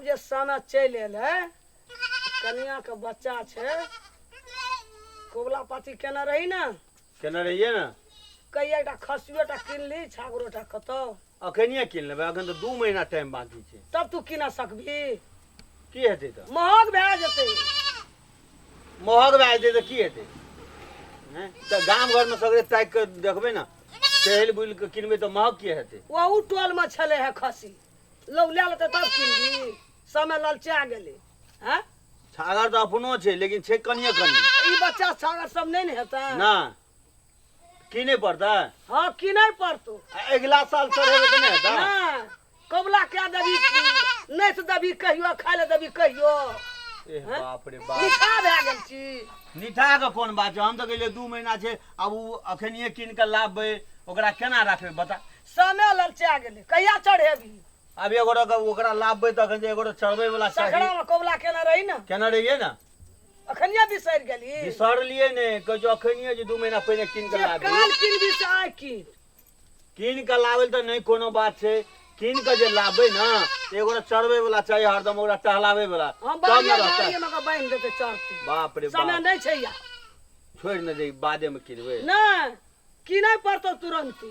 आब जे समय चलि एलै कनिया के बच्चा छै कोबला पाती केना रही ना केना रहिए ना कईटा खसियोटा किनली छागरोटा कतौ अखनिए कीन लेबै अखन तऽ 2 महीना टाइम बाकी छै तब तू किना सकबी की हेतै तऽ महग भए जेतै महग भए जेतै तऽ की हेतै तऽ गाम घरमे सगरे ताकि कऽ देखबै ने टहल बुलि कऽ किनबै तऽ महग की हेतै वहू टोलमे छलै है खसी लोग लए लेतै तब किनबी समय ललचा गेलै हैं छागर तऽ अपनो छै लेकिन छै कनिए कनि ई बच्चा छागर सब नहीं ने हेतै ना किने पड़तै हाँ किनै पड़तौ अगिला साल चढ़ेबै तऽ नहि हेतै नहीं कबला क्या देबी नहीं तो देबी कहियो खाय ले देबी कहियो एह बाप रे बाप निठा भए गेल छी निठा के कोन बात छै हम तऽ कहलियै 2 महीना छै आब उ अखनिए कीन कऽ लाबबै ओकरा केना राखबै बता समय ललचा गेलै कहिया चढ़ेबी आब एगोरा ओकरा लाबबै तऽ अखन एगोरा चढ़बै वाला चाही सखड़ा में कबला केना रही ना केना रहिए ना अखनिया बिसरि गेली बिसरलियै ने कहै जो अखनिए जे 2 महीना पहिने कीन कऽ जे लाबबै काल किनबी से आइ कीन कीन कऽ लाबै तऽ नहीं कोनो बात छै कीन कऽ जे लाबबै ना एगोरा चढ़बै वाला चाही हरदम ओकरा टहलाबै वाला हम तब बाड़िए न रहतै झाड़िए में बांधि देते चढ़ते बाप रे समय बाप नहीं छै या छोड़ि न दे बादे में किनबै नहीं किनै पड़तौ तुरंत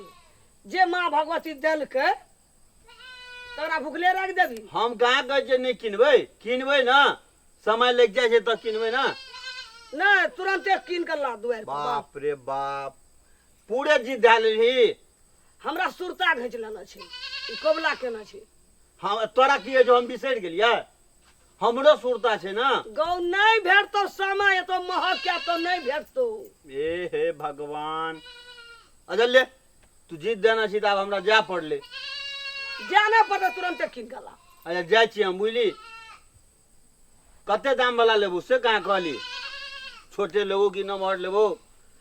जे माँ भगवती देलकै तोरा भुखले रख देबी हम कहाँ कहै छियै नहीं किनबै ना समय लग जाइ छै तऽ किनबै ना नहीं तुरंते कीन के ला दुआर पर बाप रे बाप पूरे जिद धै लेलही हमरा सुरता घैंच लेना छै ई कबला केना छै हम तोरा की है जो हम बिसरि गेलियै हमरो सुरता छै ना गौ नहीं भेटतौ समय तो महग क्या तो नहीं भेटतौ ए हे भगवान अजल्ले तू जिद देना छी तऽ आब हमरा जाय पड़लै जाने पड़तै तुरंते कीन के ला अच्छा जाइ छी हम बुझली कते दाम वाला लेबू से कहाँ कहली छोटे लेबू कि नमहर लेबू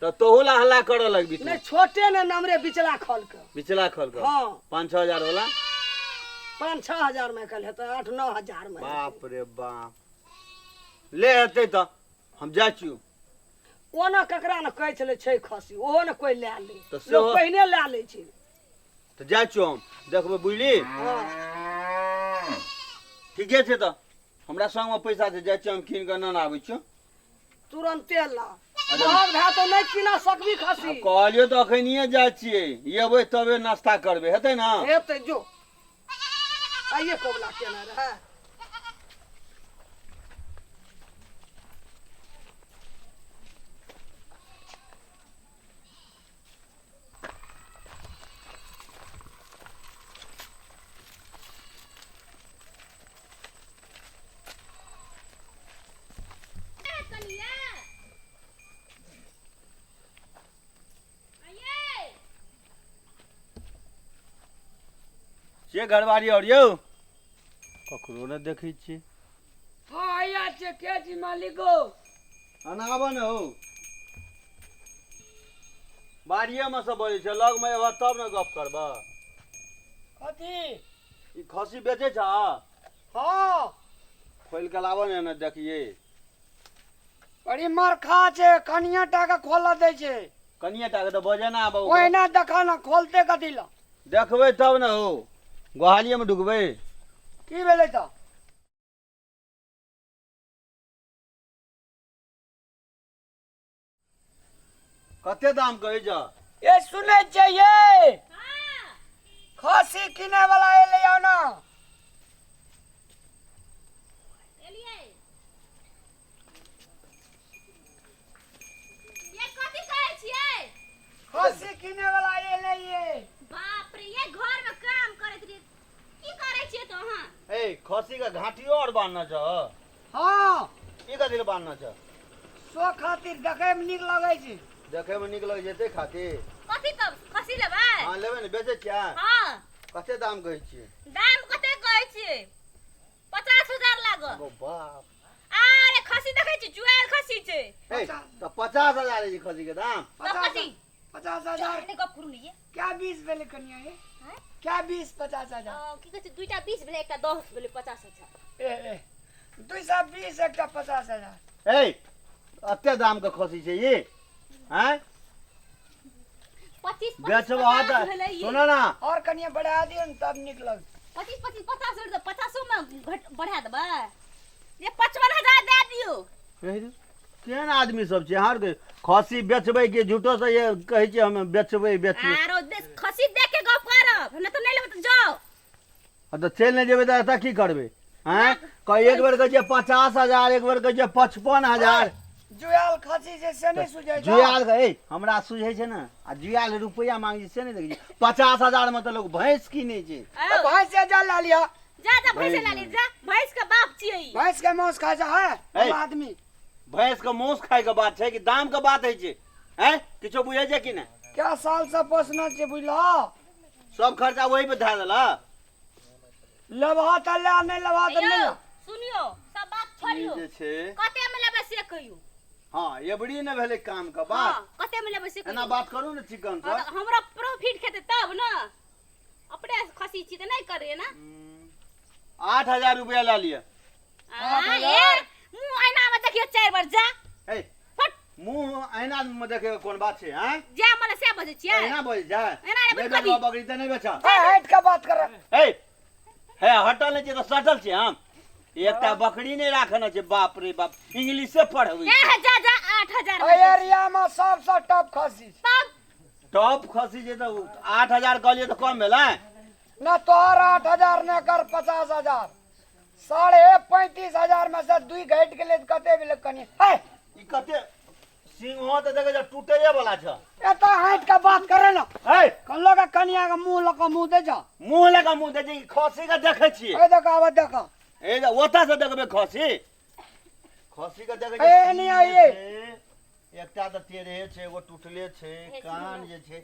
तऽ तोहू ला हल्ला करऽ लगबी तू नहीं छोटे ने नमरे बिचला खोल के बिचला खोल कर हाँ 5-6 हजार वाला 5-6 हजार में कल हेतै 8-9 हजार में बाप रे बाप ले हेतै तऽ हम जाइ छी ओना ककरा ने कहै छलै छै खसी ओहो ने कोई लए ले तऽ सेहो- लोग पहिने लए लै छै तऽ जाइ छी हम देखबै बुझली हाँ ठीके छै तऽ हमरा संग में पैसा छै जाइ छी हम कीन कऽ न आबै छी तुरंते ला महग भए तो नहीं कीना सकबी खसी कहलियो तऽ अखनिए जाइ छियै एबै तबे नाश्ता करबै हेतै ना हेतै जो आइए कबला केना रहे के घरवारी और यौ ककरो ने देखै छियै हाँ आया छै के जी मालिको अनाबन हो बाड़िए में से बजै छै लग में एबह तब ने गप करबह कथी ई खसी बेचै छ हाँ खोल के लाबऽ ने देखिए बड़ी मरखा छै कनिया टाका खोला दै छै कनिए टा के तऽ बजे ना आबऽ ओहिना देखा ना खोलते कथी ला देखबै तब ने हो गोहालिए में ढुकबै की भेलै तऽ कते दाम कहै छ ये सुनै छै ये खसी किने वाला एलै आओ ना खसी किने वाला एलै ये बाप रे ये घर में काम करत रे की करे छिए तो हां ए खसी का घाटियो और बांधना छ हाँ ई कथी के बांधना छ सो खातिर देखे में नीक लगै छै देखे में नीक लगे जेते खातिर कथी तब खसी लेबै हां लेबै ने बेचै छियै हां कते दाम कहै छियै दाम कते कहै छिए 50,000 लागो ओ बाप अरे खसी देखै छी जुआल खसी छै ए तऽ 50,000 है खसी के दाम तो खसी 50,000 ने गप करू ये क्या 20 भेलै कनिया ये हैं क्या 20 50,000 की कहै छै दुईटा 20 भेलै एकटा 10 भेलै 50,000 ए 220 एकटा 50,000 ए अते दाम के खसी छै ये हैं 25 बेचबा त सुनो ना और कनिया बढ़ा दियो न तब नीक लग 25 50 तो 50 में बढ़ा देबै ये 55,000 दे दियो। केहन आदमी सब छै हार के खसी बेचबै के झूठो से ये कहै छै हम बेचबै आरो खसी देख के गप करब न तो नहीं लेबै तो जाओ। तो चल नहीं जेबै त की करबै हैं कई एक बेर कहै छै 50,000 एक बेर कहै छै 55,000 जुयाल खसी से नहीं सुझै छै जुयाल ए हमरा सुझै छै ना आ जुयाल रुपया मांगे से नहीं देखै छै 50,000 में तो लोग भैंस कीने छै भैंस से जा ला लिया जा भैंस ला ले जा भैंस का बाप छियै भैंस के मांस खा जा है आदमी भैंस का मांस खाए के बात छै कि दाम के बात है छै हैं किछो बुझै छै कि ना क्या साल से पोसना छै बुझलो सब खर्चा वही पे धा देला लबहा त ले नहीं लबहा त नहीं सुनियो सब बात छोड़ियो जे छै कते में लेबै से कहियो। हां एबड़ी न भेलै काम का बात कते में लेबै से एना बात करू न चिकन से हमरा प्रॉफिट खेते तब ना अपने खसी छी त नहीं करे ना 8,000 रुपया ला लिया यार मुंह आईना में देखियो 4 बार जा ए मुंह आईना में देखे कोन बात छै हैं जा मला से बजे छियै एना बोल जा एना नहीं कभी बकरी त नहीं बेचा हट का बात कर ए है हटल नहीं छै त सटल छै हम एकटा बकरी नहीं राखना छै बाप रे बाप इंग्लिश से पढ़बै जा 8,000 एरिया में सबसे टॉप खसी तब टॉप खसी जे त 8,000 कहलिए त कम भेलै ना तोहर 8,000 ने कर 50,000 35,000 में से 2 घट के ले कते भेल कनी है ई कते सिंहो त देखे जा टूटैये वाला छ एता हट का बात करे ना ए कन लोग कनिया का मुंह लका मुंह दे जा मुंह लगा मुंह दे जी खसी का देखे छियै ए देखा आवा देखा ए ओता से देखबे खसी खसी का देखे ए नहीं आइए एकटा त तेरे छै एगो टूटले छै कान जे छै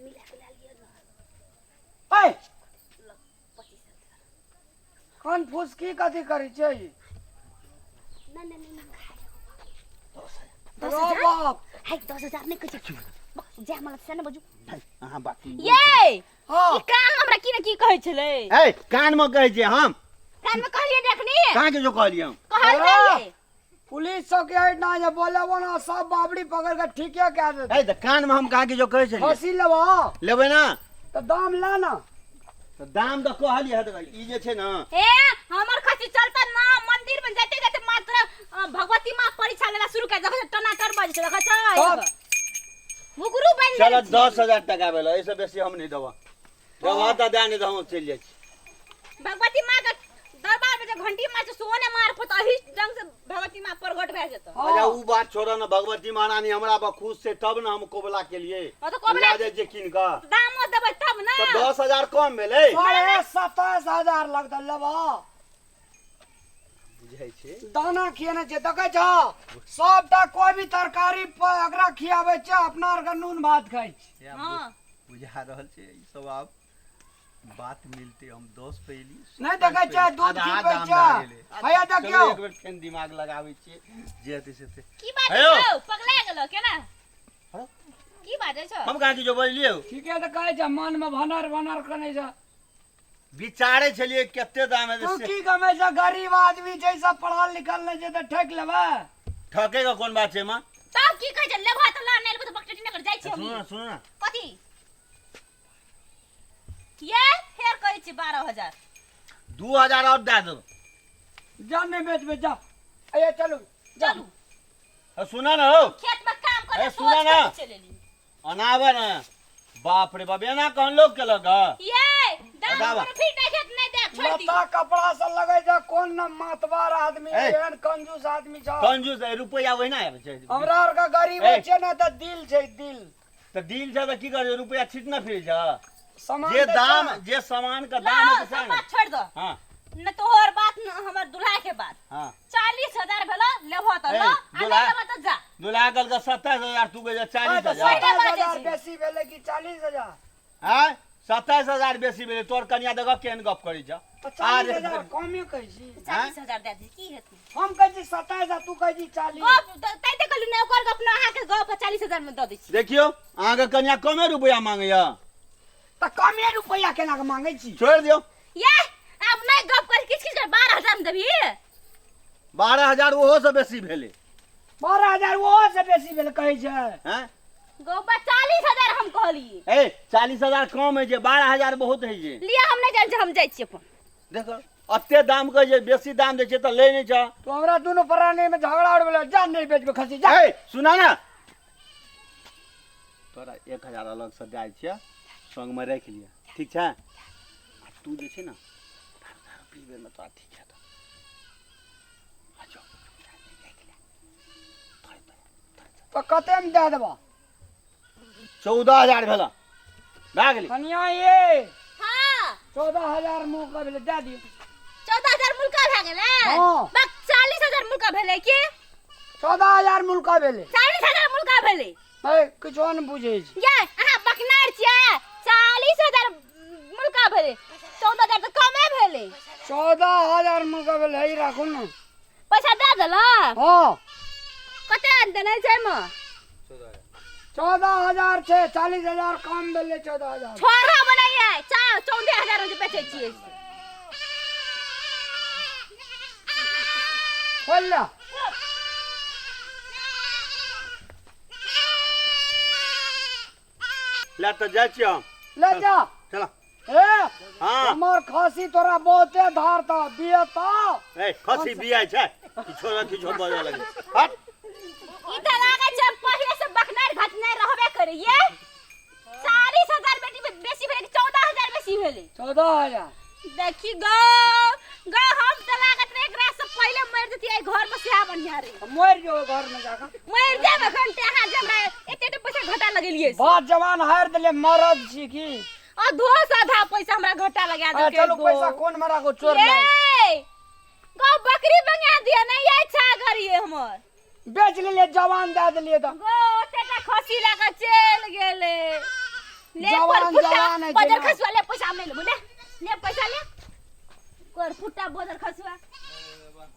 ए कान फूस की कथी करी छै बाप है 10,000 नहीं कह जा मला से न बजू अहाँ बात ये हां ई कान हमरा की कहै छलै ए कान में कहै छै हम कान में कहलिए देखनी कहां के जो कहलिए हम कहलिए पुलिस सब के ना जे बोले वो ना सब बाबड़ी पकड़ के ठीके कह दे ए त कान में हम कहा के जो कहै छै खसी लेबा लेबै ना तो दाम ला ना त दाम त कहलिए हत ई जे छै ना ए हमर खसी चलता ना मंदिर में जाते जाते मात्र भगवती मां परीक्षा लेला शुरू कर देखो टनाटर बज देखो छ मुगुरु बन चलो 10,000 टका भेल ऐसे बेसी हम नहीं देबा देबा त दे नहीं त हम चल जाय छी भगवती मां के दरबार में जो घंटी मार सोने मार पत अही ढंग से भगवती मां प्रगट भ जेत अच्छा उ बात छोड़ ना भगवती महारानी हमरा पर खुश से तब ना हम कोबला के लिए तो कोबला दे जे किन का दामो देबै तब ना तो 10,000 कम भेलै 27,000 लगता लेबा बुझाई छै दाना खियाने छै देखे छ सबटा कोई भी तरकारी अगरा खियाबे छै अपना आर के नून भात खाइ छै हां बुझा रहल छै ई सब आब बात मिलते हम 10 पैली नहीं देखे छै दूध पीबै छै हैया देखियो एक बेर फेन दिमाग लगाबै छी जे हेतै से की बात छै पगला गेलो केना की बात छै हम कहा कि जो बोलिए ठीके त कहै छै मन में भनर कनै छै विचारे छलिए कते दाम है तू की कमे छै गरीब आदमी छै सब पढ़ल लिखल नहीं छै त ठक लेबे ठके का कोन बात छै मां तब की कहै छै लेबा त ला नेलबो त बकटी न कर जाय छी हम सुन ना कथी ये फेर कहै छी 12,000 2,000 और दे दो जान नहीं बेचबे जा आइए चलो चलू सुना ना हो खेत में काम करे ए, सुना ना। चले ली अनावे ना बाप रे बाप एना कहन लोग के लगा ये दाम बतावा। पर फिर नहीं खेत नहीं देख छोड़ दी लता कपड़ा से लगे छै कोन न मतवार आदमी ए। एहन कंजूस आदमी छ कंजूस रुपया वही ना आवे छै हमरा आर का गरीब ए। छै ना त दिल छै दिल तो दिल से तो की करे रुपया छिटना फिर जा सामान जे दे दाम छै। जे सामान का ला दाम है सब बात छोड़ दो हां न तोहर बात न हमर दुल्हा के बात हां 40,000 भेलो लेबो त ए, लो आ दुल्हा। नहीं लेबो त जा दुल्हा कल का 27,000 तू के 40,000 27,000 बेसी भेले कि 40,000 हां 27,000 बेसी भेले तोर कन्या देखो केहन गप करी जा 40,000 कमे कहै छी 40,000 दे दी की हेतै हम कहै छी 27,000 तू कहै छी 40 गप तै ते कहलु ने ओकर गप न अहा के गप 40,000 में द दै छी देखियो अहाँ के कन्या कमे रुपया मांगैया त कमे रुपया केना के मांगै छी छोड़ दियो ये अब नहीं गप कर किछ कर 12,000 में देबी 12,000 ओहो से बेसी भेले 12,000 ओहो से बेसी भेल कहै छै हैं गप 40,000 हम कहली ए 40,000 कम है जे 12,000 बहुत है जे लिया हम नहीं जान हम जाय छी अपन देखो अत्ते दाम के जे बेसी दाम दे छै त ले नहीं छ तो हमरा दोनों प्राणी में झगड़ा उड़ बोला जा नहीं बेचबे खसी जा ए सुना ना तोरा 1000 अलग से गाय छिया संग में रख लिया ठीक छै आ तू जे छै ना पीबे में तो ठीक है तो तो कते में दे देबा 14000 भेला भए गेली कनिया ये हां 14000 मुंह का भेले दे दियो 14000 मुल्का भए गेलै हाँ। बस 40000 मुल्का भेलै की 14000 मुल्क का भेले 40000 मुल्का भेलै ए किछो न बुझे छी ये अहाँ बकनार छियै 40000 मुल्का भेलै 14000 तऽ कमे भेलै 14000 मुल्क का भेले ई राखू न पैसा दे देला हां कते देने छै म 14000 छे 40000 कम भेले 14000 छोरा बनाइए 14000 जे बेचै छियै खोल ला ला त जा छियो ले जा चला ए हां हमर खासी तोरा बहुते धार था बियता ए खसी बिया छै किछो न किछो बजे लगे हट ई त लागे छै पहिले से बकनार घटनार रहबे करिए 40000 बेसी भेलै 14000 बेसी भेलै 14000 देखी गो हम त लागत रे एकरा से पहिले मर जतियै घर में से बढ़िया रे मर जो घर में जाकर मर जाब घंटे अहाँ जे हमरा एते पैसा घटा लगेलिए बात जवान हार देले मरद छी की अधो साधा पैसा हमरा घटा लगा आ, दे चलो पैसा कौन मरा को चोर ले गो बकरी बंगा दिया नहीं ये छागर ये हमर बेच ले जवान दे दिलिए तो गो तेटा खसी लगा चल गेले ले जवान पर जवान है बदर जेना। खसवा ले पैसा हम नहीं लेबो ले पैसा ले कर फुट्टा बदर खसवा